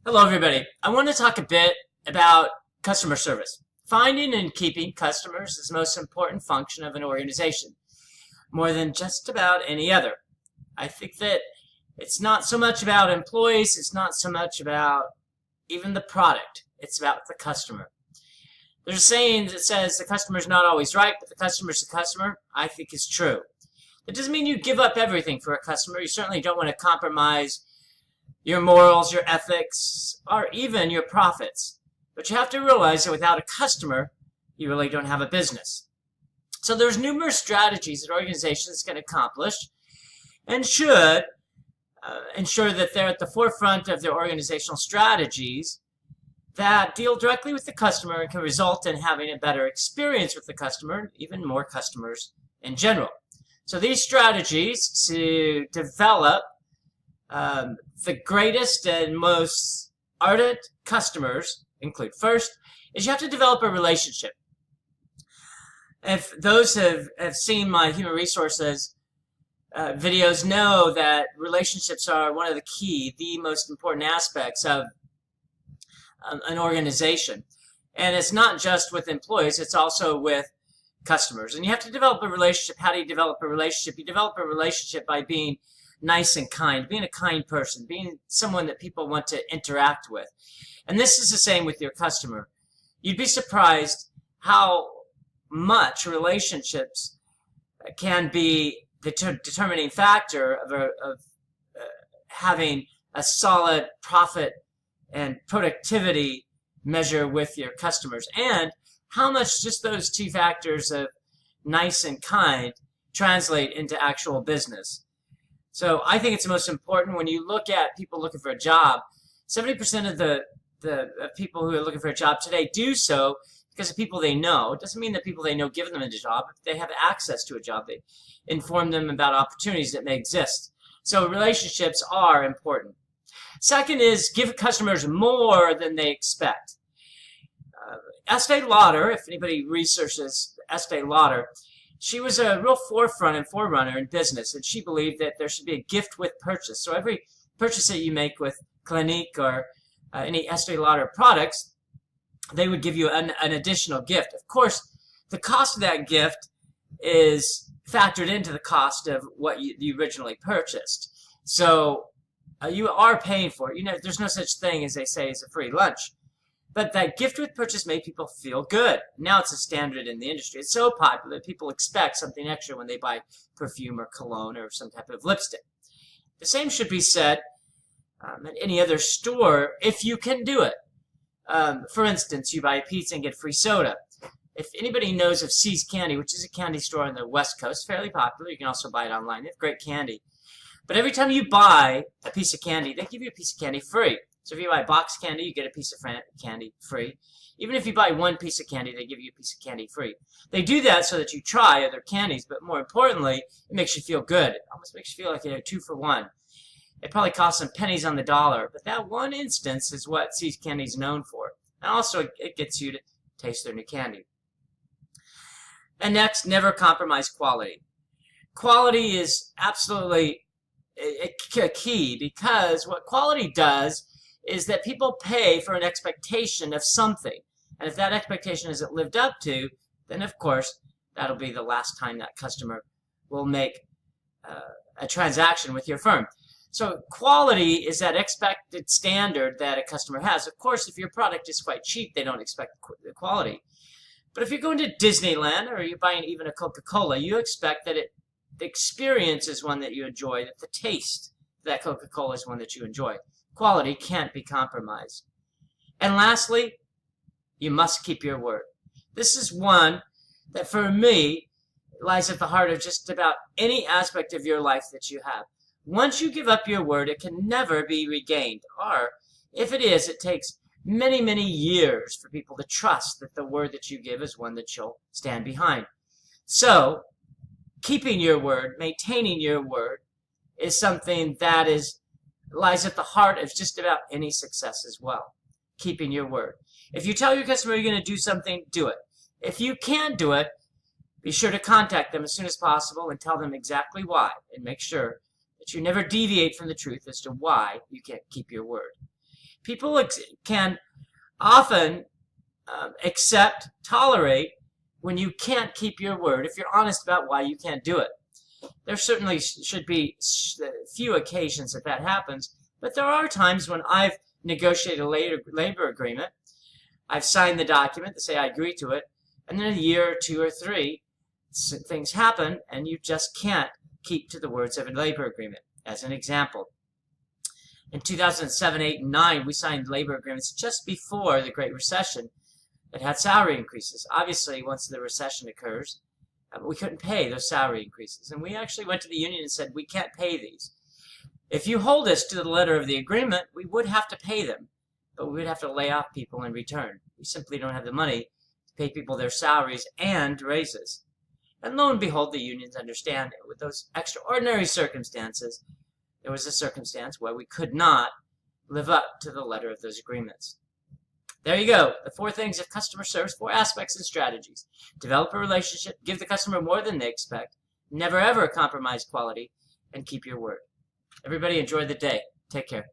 Hello, everybody. I want to talk a bit about customer service. Finding and keeping customers is the most important function of an organization, more than just about any other. I think that it's not so much about employees, it's not so much about even the product, it's about the customer. There's a saying that says the customer's not always right, but the customer's the customer. I think is true. That doesn't mean you give up everything for a customer. You certainly don't want to compromise your morals, your ethics, or even your profits. But you have to realize that without a customer, you really don't have a business. So there's numerous strategies that organizations can accomplish and should ensure that they're at the forefront of their organizational strategies that deal directly with the customer and can result in having a better experience with the customer and even more customers in general. So these strategies to develop the greatest and most ardent customers include: first is you have to develop a relationship. If those have seen my human resources videos know that relationships are one of the most important aspects of an organization. And it's not just with employees, it's also with customers. And you have to develop a relationship. How do you develop a relationship? You develop a relationship by being nice and kind, being a kind person, being someone that people want to interact with. And this is the same with your customer. You'd be surprised how much relationships can be the determining factor of having a solid profit and productivity measure with your customers, and how much just those two factors of nice and kind translate into actual business. So I think it's the most important when you look at people looking for a job. 70% of the people who are looking for a job today do so because of people they know. It doesn't mean that people they know give them a job. If they have access to a job, they inform them about opportunities that may exist. So relationships are important. Second is give customers more than they expect. Estee Lauder, if anybody researches Estee Lauder, she was a real forefront and forerunner in business, and she believed that there should be a gift with purchase. So every purchase that you make with Clinique or any Estee Lauder products, they would give you an additional gift. Of course, the cost of that gift is factored into the cost of what you originally purchased. So you are paying for it. You know, there's no such thing, as they say, as a free lunch. But that gift with purchase made people feel good. Now it's a standard in the industry. It's so popular that people expect something extra when they buy perfume or cologne or some type of lipstick. The same should be said at any other store if you can do it. For instance, you buy a pizza and get free soda. If anybody knows of See's Candy, which is a candy store on the West Coast, fairly popular, you can also buy it online. They have great candy. But every time you buy a piece of candy, they give you a piece of candy free. So if you buy box candy, you get a piece of candy free. Even if you buy one piece of candy, they give you a piece of candy free. They do that so that you try other candies, but more importantly, it makes you feel good. It almost makes you feel like you know 2 for 1. It probably costs some pennies on the dollar, but that one instance is what See's Candy is known for. And also, it gets you to taste their new candy. And next, never compromise quality. Quality is absolutely a key, because what quality does is that people pay for an expectation of something. And if that expectation isn't lived up to, then of course, that'll be the last time that customer will make a transaction with your firm. So quality is that expected standard that a customer has. Of course, if your product is quite cheap, they don't expect the quality. But if you're going to Disneyland or you're buying even a Coca-Cola, you expect that the experience is one that you enjoy, that the taste of that Coca-Cola is one that you enjoy. Quality can't be compromised. And lastly, you must keep your word. This is one that for me lies at the heart of just about any aspect of your life that you have. Once you give up your word, it can never be regained. Or if it is, it takes many, many years for people to trust that the word that you give is one that you'll stand behind. So, keeping your word, maintaining your word, is something that lies at the heart of just about any success as well. Keeping your word. If you tell your customer you're going to do something, do it. If you can't do it, be sure to contact them as soon as possible and tell them exactly why, and make sure that you never deviate from the truth as to why you can't keep your word. People can often tolerate when you can't keep your word if you're honest about why you can't do it. There certainly should be few occasions that happens, but there are times when I've negotiated a labor agreement, I've signed the document to say I agree to it, and then a year or 2 or 3, things happen and you just can't keep to the words of a labor agreement. As an example, in 2007, 8, and 9, we signed labor agreements just before the Great Recession that had salary increases. Obviously, once the recession occurs, we couldn't pay those salary increases. And we actually went to the union and said, we can't pay these. If you hold us to the letter of the agreement, we would have to pay them, but we would have to lay off people in return. We simply don't have the money to pay people their salaries and raises. And lo and behold, the unions understand it. With those extraordinary circumstances, there was a circumstance where we could not live up to the letter of those agreements. There you go. The 4 things of customer service, 4 aspects and strategies. Develop a relationship, give the customer more than they expect, never ever compromise quality, and keep your word. Everybody enjoy the day. Take care.